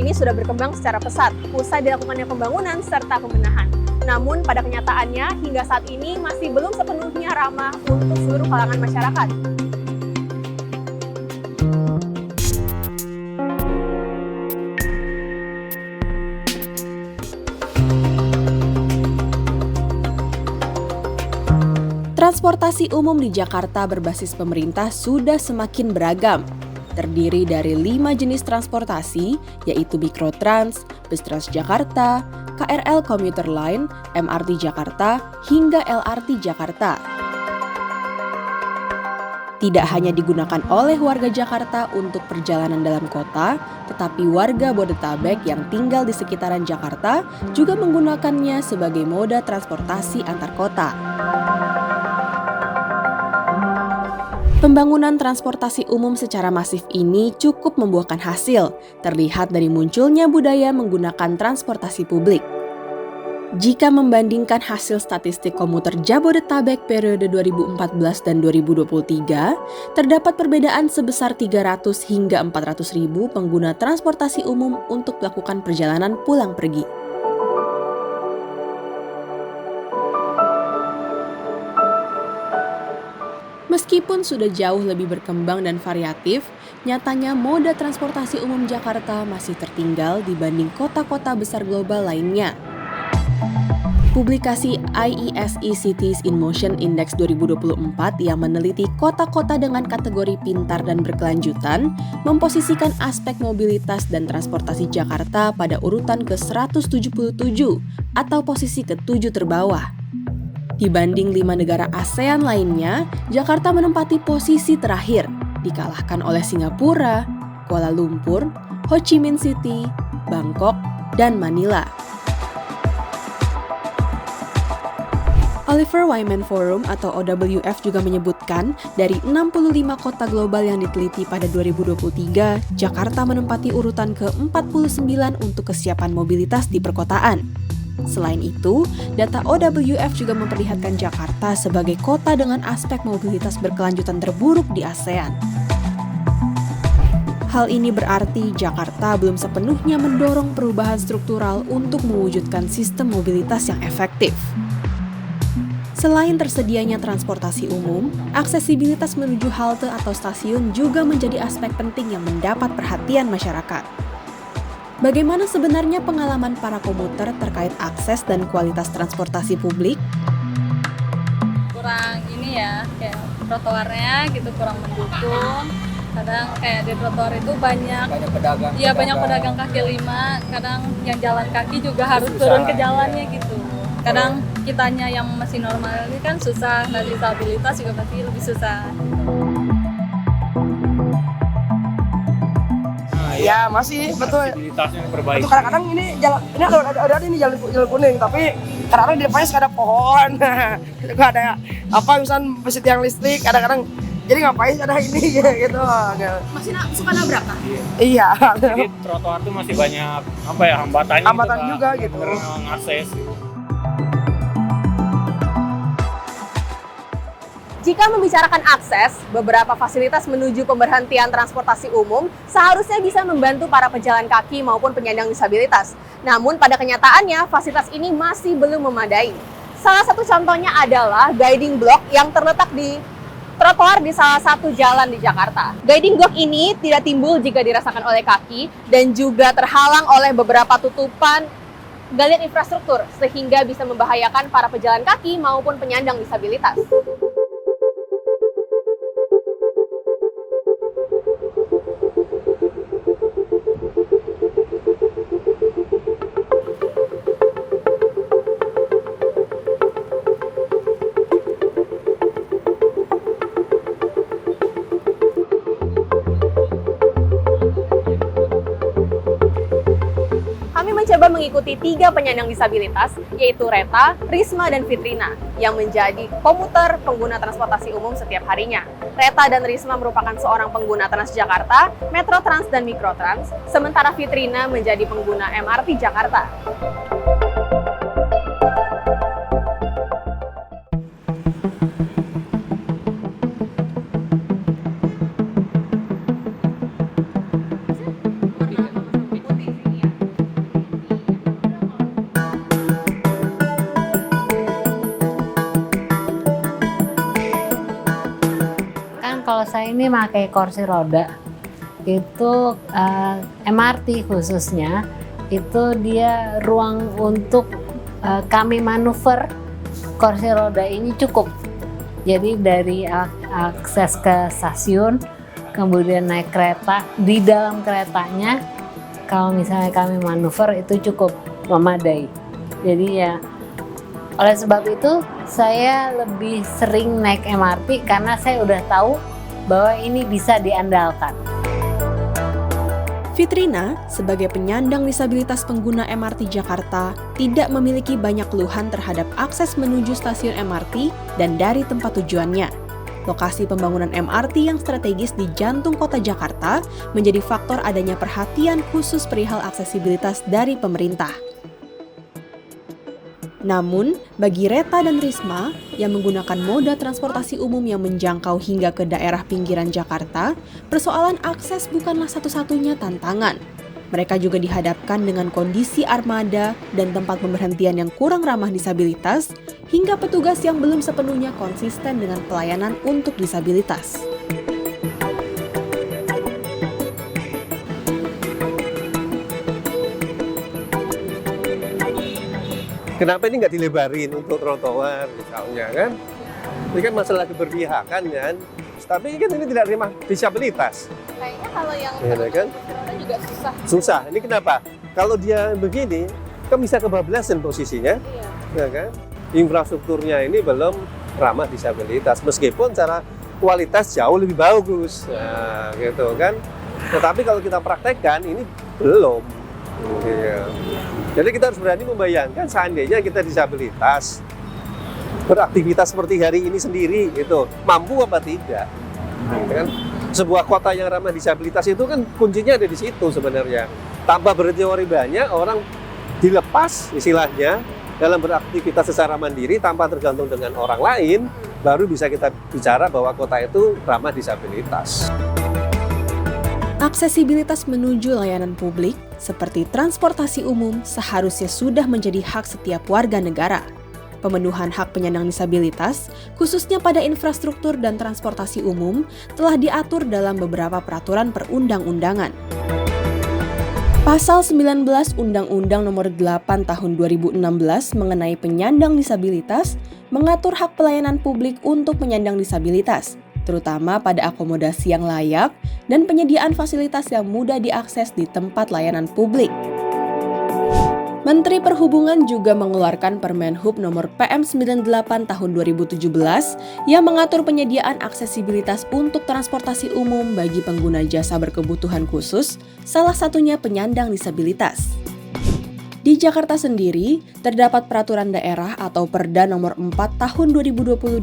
ini sudah berkembang secara pesat, usai dilakukannya pembangunan serta pembenahan. Namun pada kenyataannya hingga saat ini masih belum sepenuhnya ramah untuk seluruh kalangan masyarakat. Transportasi umum di Jakarta berbasis pemerintah sudah semakin beragam. Terdiri dari 5 jenis transportasi, yaitu Mikrotrans, Bus Transjakarta, KRL Komuter Line, MRT Jakarta, hingga LRT Jakarta. Tidak hanya digunakan oleh warga Jakarta untuk perjalanan dalam kota, tetapi warga Bodetabek yang tinggal di sekitaran Jakarta juga menggunakannya sebagai moda transportasi antar kota. Pembangunan transportasi umum secara masif ini cukup membuahkan hasil, terlihat dari munculnya budaya menggunakan transportasi publik. Jika membandingkan hasil statistik komuter Jabodetabek periode 2014 dan 2023, terdapat perbedaan sebesar 300 hingga 400 ribu pengguna transportasi umum untuk melakukan perjalanan pulang pergi. Meskipun sudah jauh lebih berkembang dan variatif, nyatanya moda transportasi umum Jakarta masih tertinggal dibanding kota-kota besar global lainnya. Publikasi IESE Cities in Motion Index 2024 yang meneliti kota-kota dengan kategori pintar dan berkelanjutan memposisikan aspek mobilitas dan transportasi Jakarta pada urutan ke-177 atau posisi ke-7 terbawah. Dibanding 5 negara ASEAN lainnya, Jakarta menempati posisi terakhir, dikalahkan oleh Singapura, Kuala Lumpur, Ho Chi Minh City, Bangkok, dan Manila. Oliver Wyman Forum atau OWF juga menyebutkan dari 65 kota global yang diteliti pada 2023, Jakarta menempati urutan ke-49 untuk kesiapan mobilitas di perkotaan. Selain itu, data OWF juga memperlihatkan Jakarta sebagai kota dengan aspek mobilitas berkelanjutan terburuk di ASEAN. Hal ini berarti Jakarta belum sepenuhnya mendorong perubahan struktural untuk mewujudkan sistem mobilitas yang efektif. Selain tersedianya transportasi umum, aksesibilitas menuju halte atau stasiun juga menjadi aspek penting yang mendapat perhatian masyarakat. Bagaimana sebenarnya pengalaman para komuter terkait akses dan kualitas transportasi publik? Kurang ini ya, kayak trotoarnya gitu kurang mendukung. Kadang kayak di trotoar itu banyak pedagang. Iya, banyak pedagang kaki lima. Kadang yang jalan kaki juga harus turun ke jalannya gitu. Kadang kitanya yang masih normal ini kan susah, dan disabilitas juga pasti lebih susah. Ya masih betul. Fasilitasnya diperbaiki. Betul, kadang-kadang ini jalan ini jalan kuning, tapi kadang-kadang di depannya suka ada pohon, juga ada apa misalnya mesin tiang listrik, kadang-kadang jadi ngapain ada ini gitu. Masih suka nabrakan? Iya. Jadi trotoar tuh masih banyak apa ya hambatannya. Hambatan gitu, juga gitu. Ngakses. Jika membicarakan akses, beberapa fasilitas menuju pemberhentian transportasi umum seharusnya bisa membantu para pejalan kaki maupun penyandang disabilitas. Namun pada kenyataannya, fasilitas ini masih belum memadai. Salah satu contohnya adalah guiding block yang terletak di trotoar di salah satu jalan di Jakarta. Guiding block ini tidak timbul jika dirasakan oleh kaki dan juga terhalang oleh beberapa tutupan galian infrastruktur sehingga bisa membahayakan para pejalan kaki maupun penyandang disabilitas. Mencoba mengikuti 3 penyandang disabilitas, yaitu Reta, Risma, dan Fitrina, yang menjadi komuter pengguna transportasi umum setiap harinya. Reta dan Risma merupakan seorang pengguna Transjakarta, Metrotrans, dan Mikrotrans, sementara Fitrina menjadi pengguna MRT Jakarta. ini pakai kursi roda. Itu MRT khususnya, itu dia ruang untuk kami manuver kursi roda ini cukup. Jadi dari akses ke stasiun, kemudian naik kereta, di dalam keretanya kalau misalnya kami manuver itu cukup memadai. Jadi ya oleh sebab itu saya lebih sering naik MRT karena saya udah tahu bahwa ini bisa diandalkan. Fitrina, sebagai penyandang disabilitas pengguna MRT Jakarta, tidak memiliki banyak keluhan terhadap akses menuju stasiun MRT dan dari tempat tujuannya. Lokasi pembangunan MRT yang strategis di jantung kota Jakarta menjadi faktor adanya perhatian khusus perihal aksesibilitas dari pemerintah. Namun, bagi Reta dan Risma yang menggunakan moda transportasi umum yang menjangkau hingga ke daerah pinggiran Jakarta, persoalan akses bukanlah satu-satunya tantangan. Mereka juga dihadapkan dengan kondisi armada dan tempat pemberhentian yang kurang ramah disabilitas, hingga petugas yang belum sepenuhnya konsisten dengan pelayanan untuk disabilitas. Kenapa ini nggak dilebarin untuk trotoar misalnya kan? Ini kan masalah keberpihakan kan. Tapi kan ini tidak ramah disabilitas. Kayaknya kalau yang Ya, kan? kursi roda juga susah. Susah. Ini kenapa? Kalau dia begini, kan bisa kebablasan posisinya, Iya. ya kan? Infrastrukturnya ini belum ramah disabilitas, meskipun secara kualitas jauh lebih bagus, nah, gitu kan. Tetapi kalau kita praktekkan ini belum. Iya. Jadi kita harus berani membayangkan seandainya kita disabilitas beraktivitas seperti hari ini sendiri itu mampu apa tidak, kan? Sebuah kota yang ramah disabilitas itu kan kuncinya ada di situ sebenarnya. Tanpa berteori banyak orang dilepas istilahnya dalam beraktivitas secara mandiri tanpa tergantung dengan orang lain, baru bisa kita bicara bahwa kota itu ramah disabilitas. Aksesibilitas menuju layanan publik seperti transportasi umum seharusnya sudah menjadi hak setiap warga negara. Pemenuhan hak penyandang disabilitas, khususnya pada infrastruktur dan transportasi umum, telah diatur dalam beberapa peraturan perundang-undangan. Pasal 19 Undang-Undang Nomor 8 Tahun 2016 mengenai penyandang disabilitas mengatur hak pelayanan publik untuk penyandang disabilitas, terutama pada akomodasi yang layak dan penyediaan fasilitas yang mudah diakses di tempat layanan publik. Menteri Perhubungan juga mengeluarkan Permenhub Nomor PM 98 Tahun 2017 yang mengatur penyediaan aksesibilitas untuk transportasi umum bagi pengguna jasa berkebutuhan khusus, salah satunya penyandang disabilitas. Di Jakarta sendiri, terdapat peraturan daerah atau Perda Nomor 4 Tahun 2022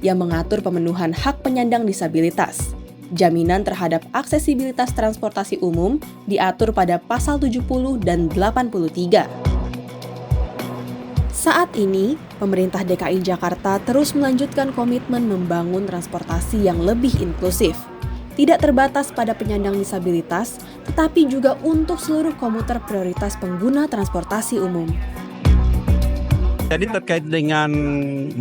yang mengatur pemenuhan hak penyandang disabilitas. Jaminan terhadap aksesibilitas transportasi umum diatur pada pasal 70 dan 83. Saat ini, pemerintah DKI Jakarta terus melanjutkan komitmen membangun transportasi yang lebih inklusif. Tidak terbatas pada penyandang disabilitas, tetapi juga untuk seluruh komuter prioritas pengguna transportasi umum. Jadi terkait dengan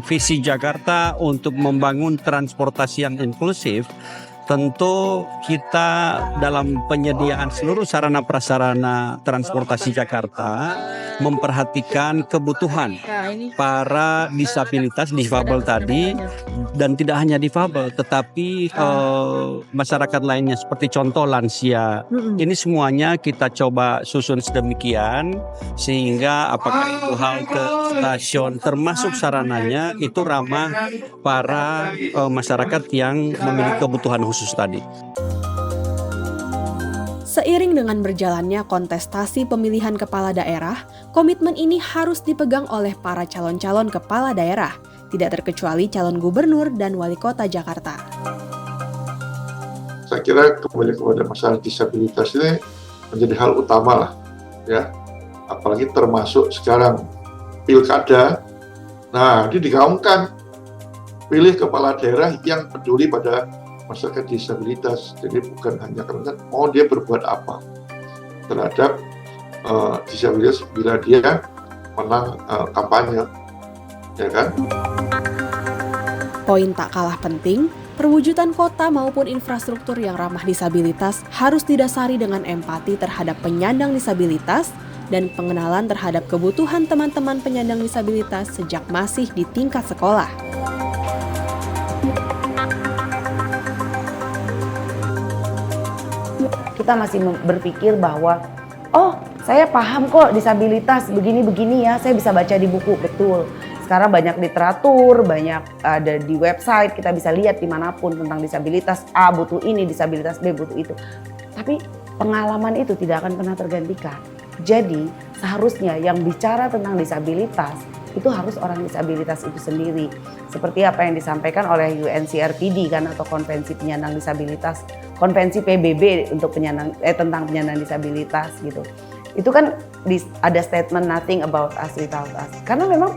visi Jakarta untuk membangun transportasi yang inklusif, tentu kita dalam penyediaan seluruh sarana prasarana transportasi Jakarta memperhatikan kebutuhan para disabilitas, difabel tadi, dan tidak hanya difabel tetapi masyarakat lainnya seperti contoh lansia. Ini semuanya kita coba susun sedemikian sehingga apakah itu halte, stasiun termasuk sarananya itu ramah para masyarakat yang memiliki kebutuhan khusus tadi. Seiring dengan berjalannya kontestasi pemilihan kepala daerah, komitmen ini harus dipegang oleh para calon-calon kepala daerah, tidak terkecuali calon gubernur dan wali kota Jakarta. Saya kira kembali kepada masalah disabilitas ini menjadi hal utama lah, ya. Apalagi termasuk sekarang pilkada. Nah, ini digaungkan pilih kepala daerah yang peduli pada masyarakat disabilitas. Jadi bukan hanya karena mau dia berbuat apa terhadap disabilitas bila dia menang kampanye, ya kan? Poin tak kalah penting, Perwujudan kota maupun infrastruktur yang ramah disabilitas harus didasari dengan empati terhadap penyandang disabilitas dan pengenalan terhadap kebutuhan teman-teman penyandang disabilitas sejak masih di tingkat sekolah. Kita masih berpikir bahwa, oh saya paham kok disabilitas begini-begini ya, saya bisa baca di buku, betul. Sekarang banyak literatur, banyak ada di website, kita bisa lihat dimanapun tentang disabilitas A butuh ini, disabilitas B butuh itu. Tapi pengalaman itu tidak akan pernah tergantikan. Jadi seharusnya yang bicara tentang disabilitas itu harus orang disabilitas itu sendiri. Seperti apa yang disampaikan oleh UNCRPD kan, atau Konvensi Penyandang Disabilitas, Konvensi PBB untuk tentang penyandang disabilitas gitu. Itu kan ada statement nothing about us without us. Karena memang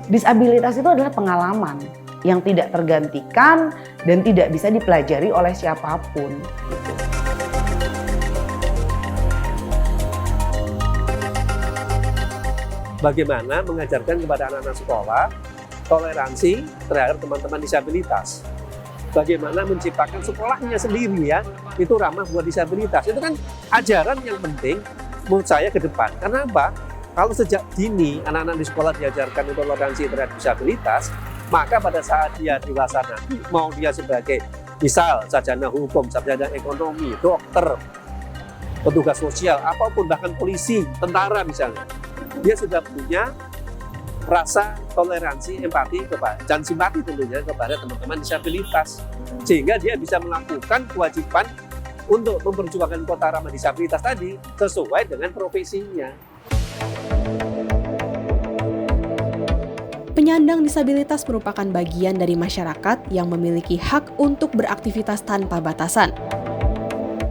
disabilitas itu adalah pengalaman yang tidak tergantikan dan tidak bisa dipelajari oleh siapapun. Gitu. Bagaimana mengajarkan kepada anak-anak sekolah toleransi terhadap teman-teman disabilitas. Bagaimana menciptakan sekolahnya sendiri ya, itu ramah buat disabilitas. Itu kan ajaran yang penting menurut saya ke depan. Karena apa? Kalau sejak dini anak-anak di sekolah diajarkan toleransi terhadap disabilitas, maka pada saat dia dewasa nanti, mau dia sebagai misal sarjana hukum, sarjana ekonomi, dokter, petugas sosial, apapun, bahkan polisi, tentara misalnya, dia sudah punya rasa toleransi, empati, dan simpati tentunya kepada teman-teman disabilitas. Sehingga dia bisa melakukan kewajiban untuk memperjuangkan kota ramah disabilitas tadi sesuai dengan profesinya. Penyandang disabilitas merupakan bagian dari masyarakat yang memiliki hak untuk beraktivitas tanpa batasan.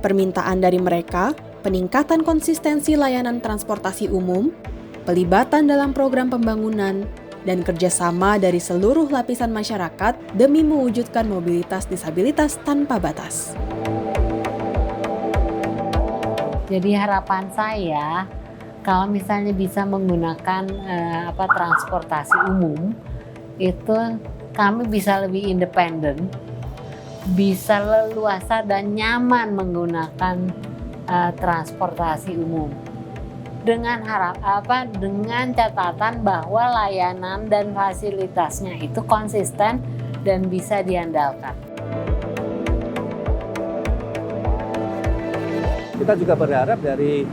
Permintaan dari mereka, peningkatan konsistensi layanan transportasi umum, pelibatan dalam program pembangunan, dan kerjasama dari seluruh lapisan masyarakat demi mewujudkan mobilitas disabilitas tanpa batas. Jadi harapan saya, kalau misalnya bisa menggunakan transportasi umum, itu kami bisa lebih independen, bisa leluasa dan nyaman menggunakan transportasi umum. Dengan dengan catatan bahwa layanan dan fasilitasnya itu konsisten dan bisa diandalkan. Kita juga berharap dari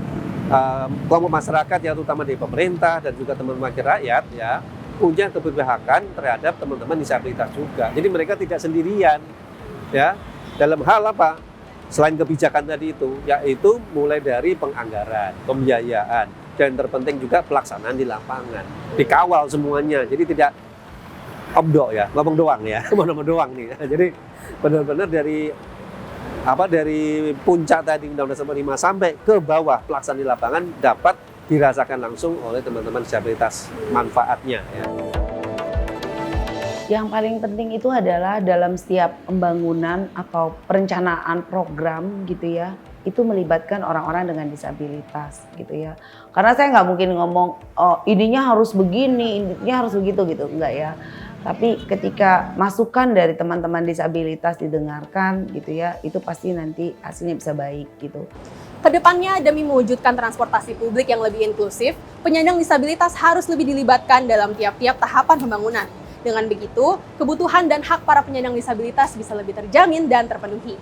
kelompok masyarakat yang terutama dari pemerintah dan juga teman-teman rakyat ya punya keberpihakan terhadap teman-teman disabilitas juga. Jadi mereka tidak sendirian ya dalam hal apa? Selain kebijakan tadi itu, yaitu mulai dari penganggaran, pembiayaan, dan terpenting juga pelaksanaan di lapangan, dikawal semuanya. Jadi tidak obdo ya, ngomong doang ya, ngomong doang nih. Jadi benar-benar dari puncak tadi Undang-Undang 45 sampai ke bawah pelaksanaan di lapangan dapat dirasakan langsung oleh teman-teman disabilitas manfaatnya. Ya. Yang paling penting itu adalah dalam setiap pembangunan atau perencanaan program gitu ya, itu melibatkan orang-orang dengan disabilitas gitu ya. Karena saya nggak mungkin ngomong, oh ininya harus begini, ininya harus begitu gitu, enggak ya. Tapi ketika masukan dari teman-teman disabilitas didengarkan gitu ya, itu pasti nanti hasilnya bisa baik gitu. Kedepannya, demi mewujudkan transportasi publik yang lebih inklusif, penyandang disabilitas harus lebih dilibatkan dalam tiap-tiap tahapan pembangunan. Dengan begitu, kebutuhan dan hak para penyandang disabilitas bisa lebih terjamin dan terpenuhi.